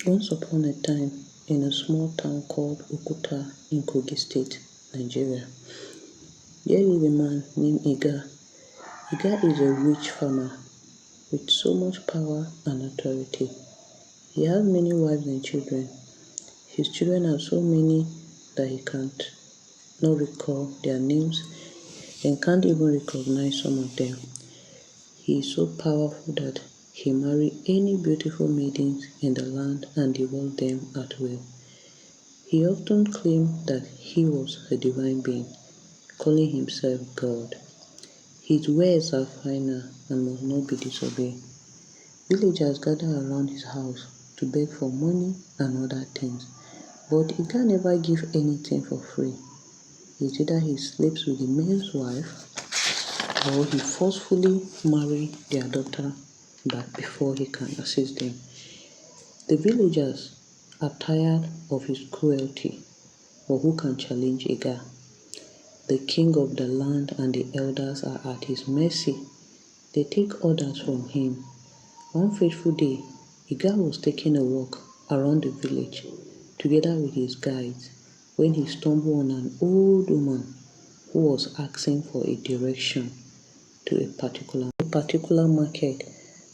Once upon a time, in a small town called Okuta in Kogi State, Nigeria, there lived a man named Iga. Iga is a rich farmer with so much power and authority. He has many wives and children. His children are so many that he can't not recall their names and can't even recognize some of them. He is so powerful that he married any beautiful maidens in the land and devoured them at will. He often claimed that he was a divine being, calling himself God. His words are final and must not be disobeyed. Villagers gather around his house to beg for money and other things, but he can never give anything for free. It's either he sleeps with the man's wife or he forcefully marries their daughter back before he can assist them. The villagers are tired of his cruelty, but who can challenge Iga? The king of the land and the elders are at his mercy. They take orders from him. One fateful day, Iga was taking a walk around the village together with his guides when he stumbled on an old woman who was asking for a direction to a particular market.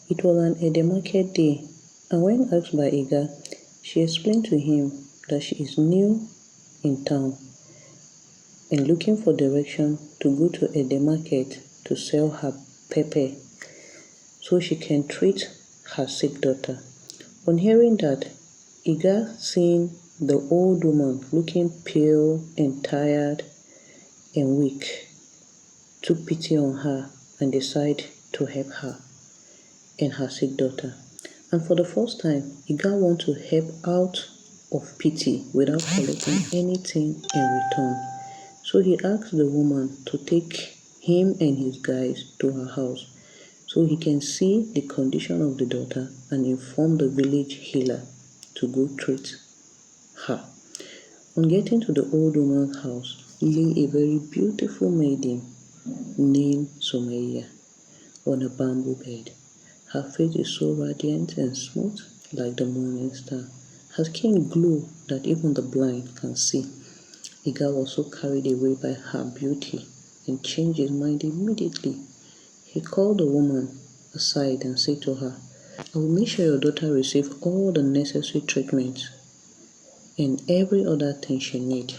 It was an Ede market day, and when asked by Iga, she explained to him that she is new in town and looking for direction to go to Ede market to sell her pepper so she can treat her sick daughter. On hearing that, Iga, seeing the old woman looking pale and tired and weak, took pity on her and decided to help her and her sick daughter. And for the first time, Iga wanted to help out of pity without collecting anything in return. So he asked the woman to take him and his guys to her house so he can see the condition of the daughter and inform the village healer to go treat her. On getting to the old woman's house lay a very beautiful maiden named Sumaya on a bamboo bed. Her face is so radiant and smooth like the morning star. Her skin glow that even the blind can see. Iga was so carried away by her beauty and changed his mind immediately. He called the woman aside and said to her, I will make sure your daughter receives all the necessary treatments and every other thing she needs.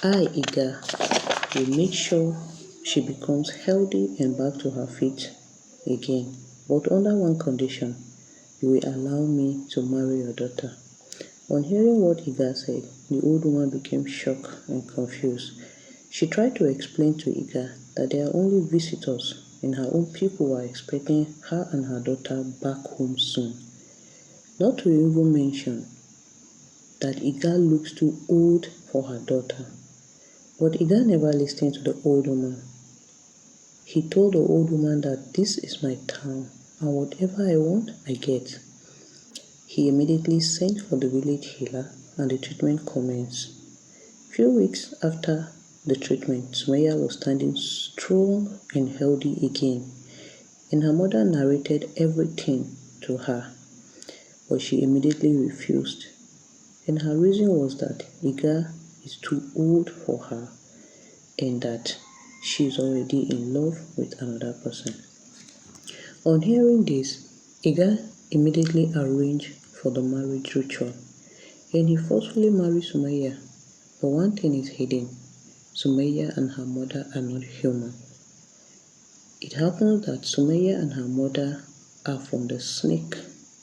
I, Iga, will make sure she becomes healthy and back to her feet again. But under one condition, you will allow me to marry your daughter. On hearing what Iga said, the old woman became shocked and confused. She tried to explain to Iga that they are only visitors and her own people were expecting her and her daughter back home soon. Not to even mention that Iga looks too old for her daughter. But Iga never listened to the old woman. He told the old woman that this is my town and whatever I want, I get. He immediately sent for the village healer and the treatment commenced. Few weeks after the treatment, Sumaya was standing strong and healthy again, and her mother narrated everything to her, but she immediately refused. And her reason was that Iga is too old for her and that she is already in love with another person. On hearing this, Iga immediately arranged for the marriage ritual and he forcefully married Sumaya. But one thing is hidden, Sumaya and her mother are not human. It happens that Sumaya and her mother are from the snake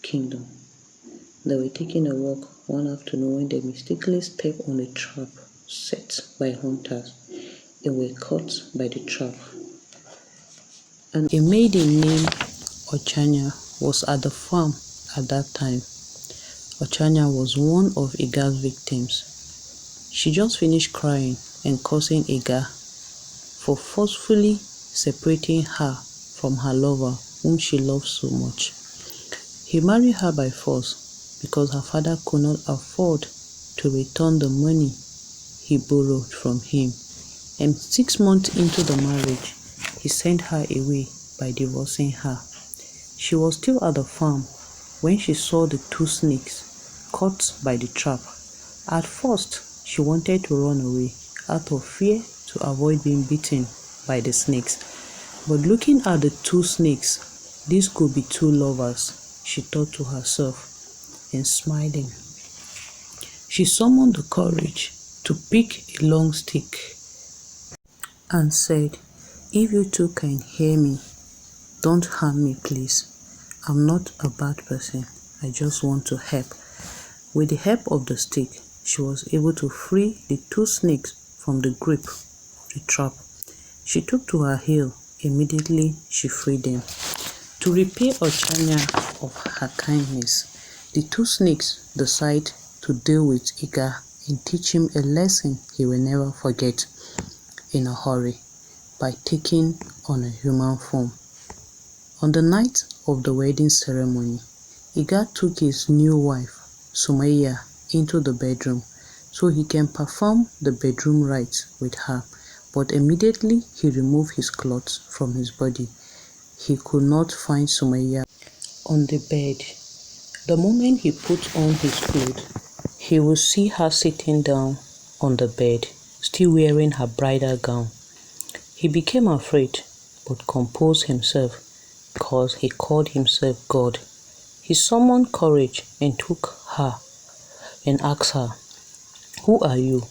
kingdom. They were taking a walk one afternoon when they mistakenly stepped on a trap set by hunters and were caught by the trap. And a maiden named Ochanya was at the farm at that time. Ochanya was one of Iga's victims. She just finished crying and cursing Iga for forcefully separating her from her lover whom she loved so much. He married her by force because her father could not afford to return the money he borrowed from him. And 6 months into the marriage, he sent her away by divorcing her. She was still at the farm when she saw the two snakes caught by the trap. At first, she wanted to run away out of fear to avoid being bitten by the snakes. But looking at the two snakes, these could be two lovers, she thought to herself, and smiling, she summoned the courage to pick a long stick and said, "If you two can hear me, don't harm me, please. I'm not a bad person. I just want to help." With the help of the stick, she was able to free the two snakes from the grip of the trap. She took to her heel. Immediately, she freed them. To repay Ochanya of her kindness, the two snakes decide to deal with Iga and teach him a lesson he will never forget in a hurry by taking on a human form. On the night of the wedding ceremony, Iga took his new wife, Sumaya, into the bedroom so he can perform the bedroom rites with her, but immediately he removed his clothes from his body. He could not find Sumaya on the bed. The moment he put on his clothes, he would see her sitting down on the bed, still wearing her bridal gown. He became afraid, but composed himself because he called himself God. He summoned courage and took her and asked her, "Who are you?"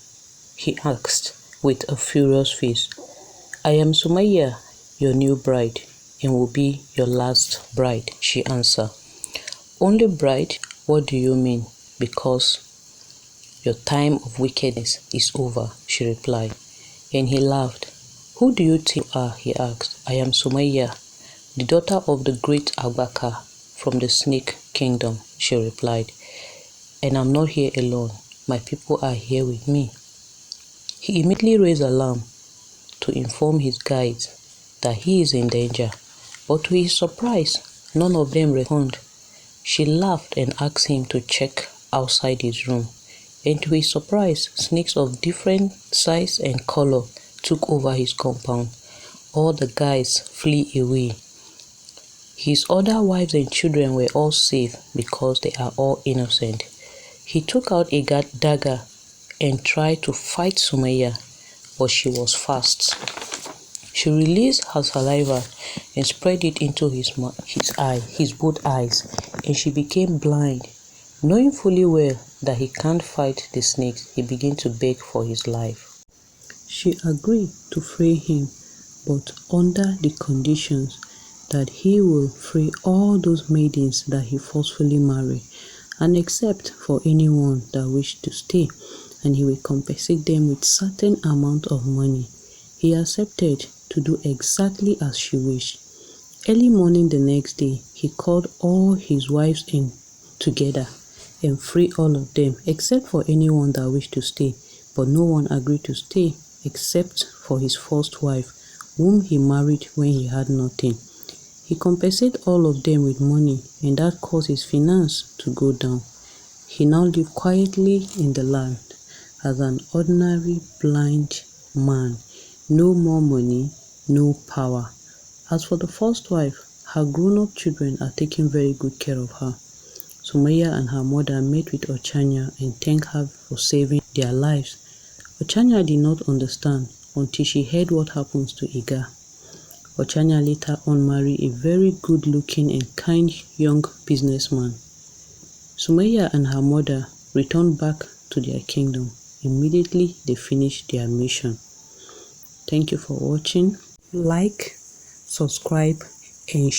he asked with a furious face. "I am Sumaya, your new bride, and will be your last bride," she answered. "Only bride? What do you mean? Because your time of wickedness is over," she replied, and he laughed. "Who do you think you are?" he asked. "I am Sumaya, the daughter of the great Agbaka from the snake kingdom," she replied, "and I'm not here alone. My people are here with me." He immediately raised alarm to inform his guides that he is in danger, but to his surprise, none of them responded. She laughed and asked him to check outside his room, and to his surprise, snakes of different size and color took over his compound. All the guys flee away. His other wives and children were all safe because they are all innocent. He took out a dagger and tried to fight Sumaya, but she was fast. She released her saliva and spread it into his both eyes, and she became blind. Knowing fully well that he can't fight the snakes, he began to beg for his life. She agreed to free him, but under the conditions that he will free all those maidens that he forcefully married, and except for anyone that wished to stay, and he will compensate them with certain amount of money. He accepted to do exactly as she wished. Early morning the next day, he called all his wives in together and freed all of them except for anyone that wished to stay, but no one agreed to stay except for his first wife, whom he married when he had nothing. He compensated all of them with money, and that caused his finance to go down. He now lived quietly in the land as an ordinary blind man. No more money, no power. As for the first wife, her grown-up children are taking very good care of her. Sumaya and her mother met with Ochanya and thanked her for saving their lives. Ochanya did not understand until she heard what happens to Iga. Ochanya later on married a very good-looking and kind young businessman. Sumaya and her mother returned back to their kingdom. Immediately, they finished their mission. Thank you for watching. Like, subscribe, and share.